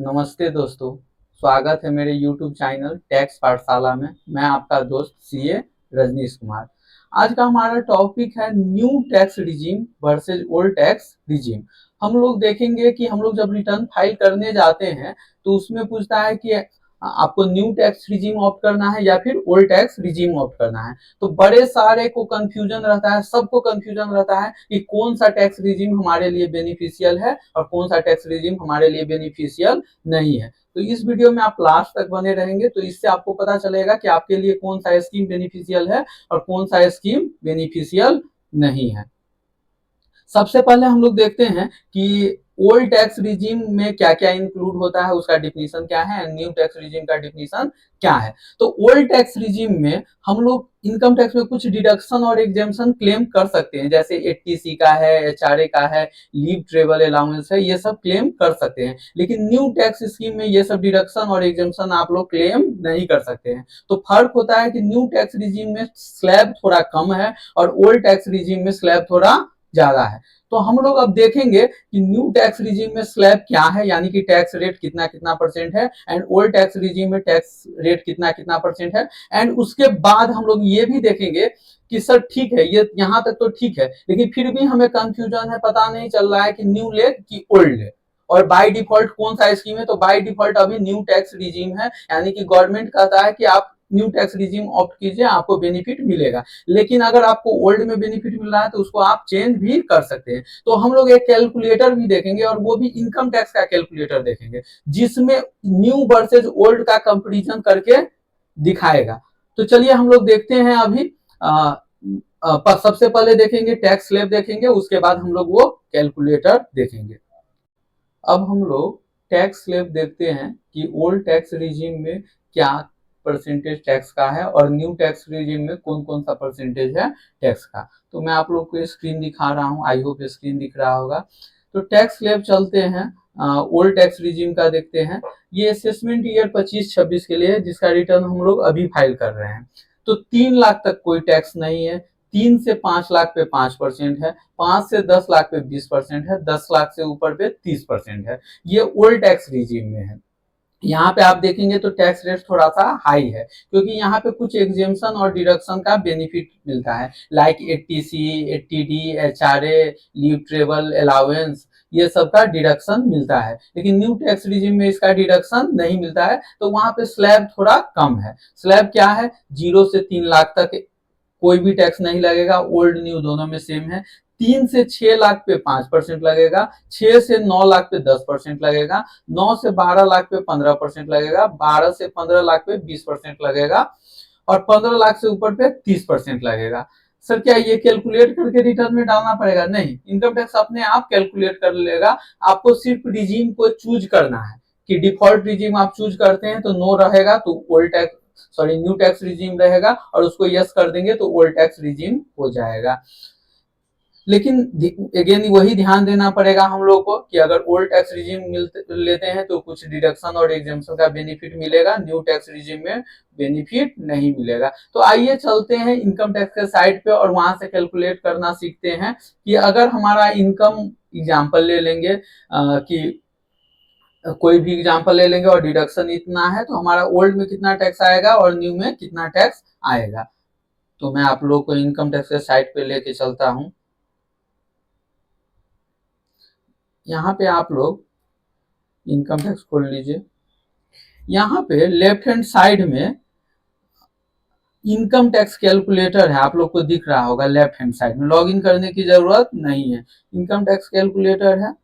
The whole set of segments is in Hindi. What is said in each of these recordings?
नमस्ते दोस्तों, स्वागत है मेरे YouTube चैनल टैक्स पाठशाला में। मैं आपका दोस्त सीए रजनीश कुमार। आज का हमारा टॉपिक है new tax regime versus old tax regime. हम लोग देखेंगे कि हम लोग जब रिटर्न फाइल करने जाते हैं तो उसमें पूछता है कि आपको न्यू टैक्स रिजीम ऑप्ट करना है या फिर ओल्ड टैक्स रिजीम ऑप्ट करना है। तो बड़े सारे को कंफ्यूजन रहता है, सबको कंफ्यूजन रहता है कि कौन सा टैक्स रिजीम हमारे लिए बेनिफिशियल है और कौन सा टैक्स रिजीम हमारे लिए बेनिफिशियल नहीं है। तो इस वीडियो में आप लास्ट तक बने रहेंगे तो इससे आपको पता चलेगा कि आपके लिए कौन सा स्कीम बेनिफिशियल है और कौन सा स्कीम बेनिफिशियल नहीं है। सबसे पहले हम लोग देखते हैं कि ओल्ड टैक्स रिजीम में क्या क्या इंक्लूड होता है, उसका डिफिनीशन क्या है, न्यू टैक्स रिजीम का डिफिनीशन क्या है। तो ओल्ड टैक्स रिजीम में हम लोग इनकम टैक्स में कुछ डिडक्शन और एग्जेम्पशन क्लेम कर सकते हैं, जैसे 80C का है, एचआरए का है, लीव ट्रेवल अलाउंस है, ये सब क्लेम कर सकते हैं। लेकिन न्यू टैक्स स्कीम में ये सब डिडक्शन और एग्जेम्पशन आप लोग क्लेम नहीं कर सकते हैं। तो फर्क होता है कि न्यू टैक्स रिजीम में स्लैब थोड़ा कम है और ओल्ड टैक्स रिजीम में स्लैब थोड़ा ज्यादा है। तो हम लोग अब देखेंगे कि न्यू टैक्स रिजीम में स्लैब क्या है, यानी कि टैक्स रेट कितना कितना परसेंट है, एंड ओल्ड टैक्स रिजीम में टैक्स रेट कितना कितना परसेंट है। एंड उसके बाद हम लोग ये भी देखेंगे कि सर ठीक है, ये यहाँ तक तो ठीक है, लेकिन फिर भी हमें कंफ्यूजन है, पता नहीं चल रहा है कि न्यू ले कि ओल्ड ले, और बाय डिफॉल्ट कौन सा स्कीम है। तो बाय डिफॉल्ट अभी न्यू टैक्स रिजीम है, यानी कि गवर्नमेंट कहता है कि आप न्यू टैक्स रिजीम ऑप्ट कीजिए, आपको बेनिफिट मिलेगा। लेकिन अगर आपको ओल्ड में बेनिफिट मिल रहा है तो उसको आप चेंज भी कर सकते हैं। तो हम लोग एक कैलकुलेटर भी देखेंगे और वो भी इनकम टैक्स का कैलकुलेटर देखेंगे, जिसमें न्यू वर्सेज ओल्ड का कंपेरिजन करके दिखाएगा। तो चलिए हम लोग देखते हैं अभी। सबसे पहले देखेंगे टैक्स स्लैब देखेंगे, उसके बाद हम लोग वो कैलकुलेटर देखेंगे। अब हम लोग टैक्स स्लैब देखते हैं कि ओल्ड टैक्स रिजीम में क्या परसेंटेज टैक्स का है और न्यू टैक्स रिजीम में कौन कौन सा परसेंटेज है टैक्स का। तो मैं आप लोग को स्क्रीन दिखा रहा हूँ, आई होप स्क्रीन दिख रहा होगा। तो टैक्स स्लैब चलते हैं, ओल्ड टैक्स रिजीम का देखते हैं। ये असेसमेंट ईयर 25-26 के लिए है, जिसका रिटर्न हम लोग अभी फाइल कर रहे हैं। तो 3 लाख तक कोई टैक्स नहीं है, 3 से 5 लाख पे 5% है, 5 से 10 लाख पे 20% है, 10 लाख से ऊपर पे 30% है। ये ओल्ड टैक्स रिजीम में है। यहाँ पे आप देखेंगे तो टैक्स रेट थोड़ा सा हाई है, क्योंकि यहाँ पे कुछ एग्जेम्पशन और डिडक्शन का बेनिफिट मिलता है, like 80C, 80D, HRA, leave travel allowance, ये सब का डिडक्शन मिलता है। लेकिन न्यू टैक्स रिजीम में इसका डिडक्शन नहीं मिलता है, तो वहां पे स्लैब थोड़ा कम है। स्लैब क्या है, 0 से 3 लाख तक कोई भी टैक्स नहीं लगेगा, ओल्ड न्यू दोनों में सेम है। 3 से 6 लाख पे 5% लगेगा, 6 से 9 लाख पे 10% लगेगा, 9 से 12 लाख पे 15% लगेगा, 12 से 15 लाख पे 20% लगेगा, और 15 लाख से ऊपर पे 30% लगेगा। सर क्या ये कैलकुलेट करके रिटर्न में डालना पड़ेगा? नहीं, इनकम टैक्स अपने आप कैलकुलेट कर लेगा। आपको सिर्फ रिजीम को चूज करना है कि डिफॉल्ट रिजीम आप चूज करते हैं तो नो रहेगा, तो old tax sorry new tax regime रहेगा, और उसको यस कर देंगे तो ओल्ड टैक्स रिजीम हो जाएगा। लेकिन अगेन वही ध्यान देना पड़ेगा हम लोग को कि अगर ओल्ड टैक्स रिजीम लेते हैं तो कुछ डिडक्शन और एग्जेम्पशन का बेनिफिट मिलेगा, न्यू टैक्स रिजीम में बेनिफिट नहीं मिलेगा। तो आइए चलते हैं इनकम टैक्स के साइड पे और वहां से कैलकुलेट करना सीखते हैं कि अगर हमारा इनकम एग्जाम्पल ले लेंगे, कि कोई भी एग्जाम्पल ले लेंगे और डिडक्शन इतना है, तो हमारा ओल्ड में कितना टैक्स आएगा और न्यू में कितना टैक्स आएगा। तो मैं आप लोग को इनकम टैक्स के साइट पे लेके चलता हूँ। यहाँ पे आप लोग इनकम टैक्स खोल लीजिए। यहाँ पे लेफ्ट हैंड साइड में इनकम टैक्स कैलकुलेटर है, आप लोग को दिख रहा होगा लेफ्ट हैंड साइड में, लॉगिन करने की जरूरत नहीं है, इनकम टैक्स कैलकुलेटर है।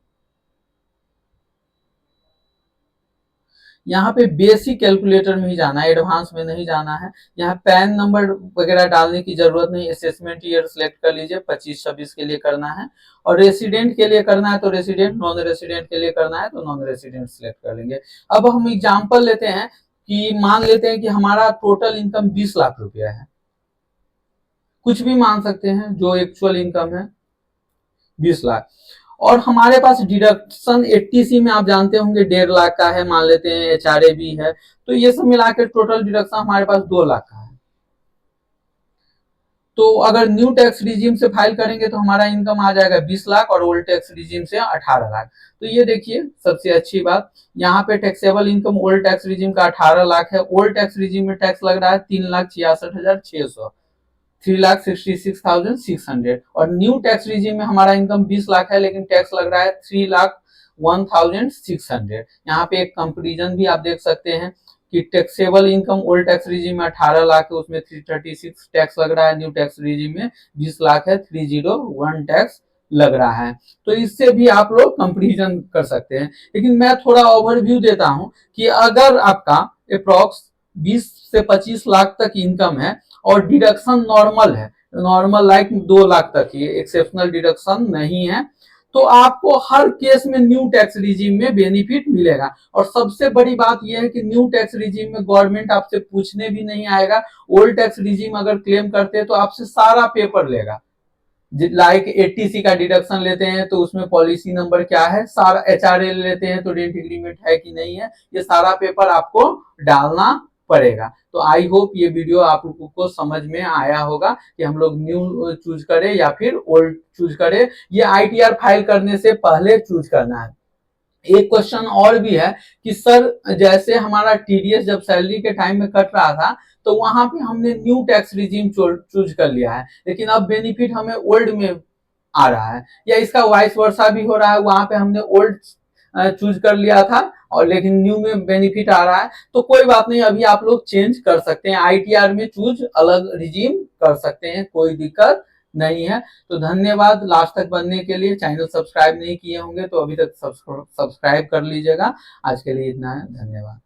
यहाँ पे बेसिक कैलकुलेटर में ही जाना है, एडवांस में नहीं जाना है। यहाँ पैन नंबर वगैरह डालने की जरूरत नहीं, असेसमेंट ईयर सिलेक्ट कर लीजिए, 25-26 के लिए करना है। और रेसिडेंट के लिए करना है तो रेसिडेंट, नॉन रेसिडेंट के लिए करना है तो नॉन रेसिडेंट सिलेक्ट कर लेंगे। अब हम एग्जाम्पल लेते हैं कि मान लेते हैं कि हमारा टोटल इनकम 20 लाख रुपया है, कुछ भी मान सकते हैं, जो एक्चुअल इनकम है 20 लाख, और हमारे पास डिडक्शन 80C में आप जानते होंगे 1.5 लाख का है, मान लेते हैं एचआरए भी है, तो ये सब मिला के टोटल डिडक्शन हमारे पास 2 लाख का है। तो अगर न्यू टैक्स रिजीम से फाइल करेंगे तो हमारा इनकम आ जाएगा 20 लाख और ओल्ड टैक्स रिजीम से 18 लाख। तो ये देखिए सबसे अच्छी बात, यहाँ पे taxable income old tax regime का 18 लाख है। ओल्ड टैक्स रिजीम में टैक्स लग रहा है 3,66,600, 3,66,600। और न्यू टैक्स रिजीम में हमारा इनकम 20 लाख है लेकिन टैक्स लग रहा है 3,01,600। यहाँ पे एक कंपेरिजन भी आप देख सकते हैं कि taxable income old tax regime में 18 लाख है, उसमें 336 टैक्स लग रहा है। न्यू टैक्स रिजीम में 20 लाख है, 301 टैक्स लग रहा है। तो इससे भी आप लोग कंपेरिजन कर सकते हैं। लेकिन मैं थोड़ा ओवरव्यू देता हूं कि अगर आपका अप्रॉक्स 20 से 25 लाख तक इनकम है और डिडक्शन नॉर्मल है, नॉर्मल लाइक 2 लाख तक ही, एक्सेप्शनल डिडक्शन नहीं है, तो आपको हर केस में न्यू टैक्स रिजीम में बेनिफिट मिलेगा। और सबसे बड़ी बात यह है कि न्यू टैक्स रिजीम में गवर्नमेंट आपसे पूछने भी नहीं आएगा। ओल्ड टैक्स रिजीम अगर क्लेम करते हैं तो आपसे सारा पेपर लेगा, लाइक एटीसी का डिडक्शन लेते हैं तो उसमें पॉलिसी नंबर क्या है, सारा एचआरए लेते हैं तो रेंट एग्रीमेंट है कि नहीं है, ये सारा पेपर आपको डालना पड़ेगा। तो आई होप ये वीडियो आप लोगों को समझ में आया होगा कि हम लोग न्यू चूज करें या फिर ओल्ड चूज करें। ये आईटीआर फाइल करने से पहले चूज करना है। एक क्वेश्चन और भी है कि सर जैसे हमारा टीडीएस जब सैलरी के टाइम में कट रहा था तो वहां पे हमने न्यू टैक्स रिजीम चूज कर लिया है, लेकिन अब बेनिफिट हमें ओल्ड में आ रहा है, या इसका वाइस वर्सा भी हो रहा है, वहां पे हमने ओल्ड चूज कर लिया था और लेकिन न्यू में बेनिफिट आ रहा है। तो कोई बात नहीं, अभी आप लोग चेंज कर सकते हैं, आईटीआर में चूज अलग रिजीम कर सकते हैं, कोई दिक्कत नहीं है। तो धन्यवाद लास्ट तक बनने के लिए। चैनल सब्सक्राइब नहीं किए होंगे तो अभी तक सब्सक्राइब कर लीजिएगा। आज के लिए इतना है, धन्यवाद।